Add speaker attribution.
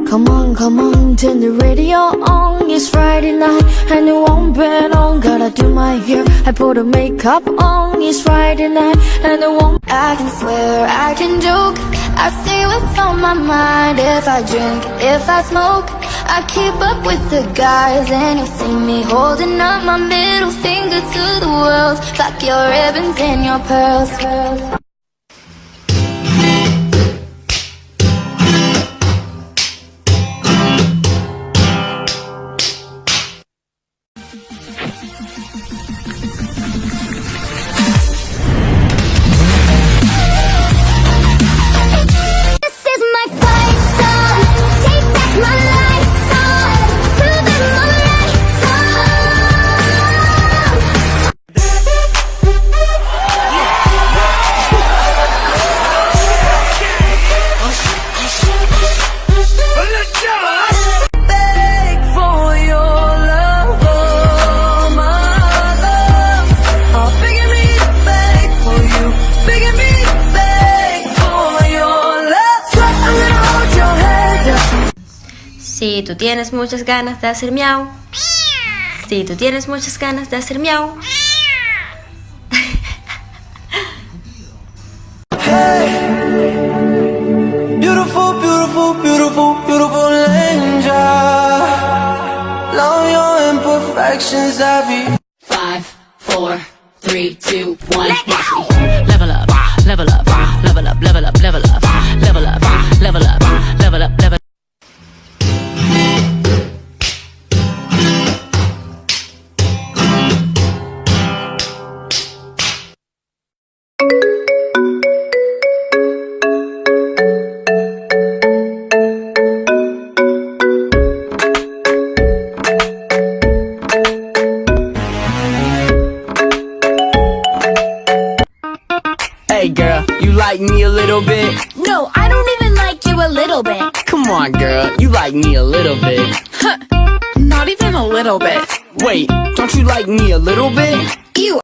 Speaker 1: come on, turn the radio on. It's Friday night and it won't be long. Gotta do my hair, I put the makeup on. It's Friday night and it won't. I can swear, I can joke, I say what's on my mind. If I drink, if I smoke, I keep up with the guys. And you'll see me holding up my middle finger to the world. Fuck your ribbons and your pearls.
Speaker 2: Si tú tienes muchas ganas de hacer miau. Si tú tienes muchas ganas de hacer miau.
Speaker 3: Hey, beautiful, beautiful, beautiful, beautiful angel. Love your imperfections, I be
Speaker 4: 5, 4, 3, 2, 1. Level up, level up, level up, level up, level up, level up, level up, level up, level up.
Speaker 3: Hey girl, you like me a little bit?
Speaker 5: No, I don't even like you a little bit.
Speaker 3: Come on girl, you like me a little bit.
Speaker 5: Not even a little bit.
Speaker 3: Wait, don't you like me a little bit?
Speaker 5: Ew.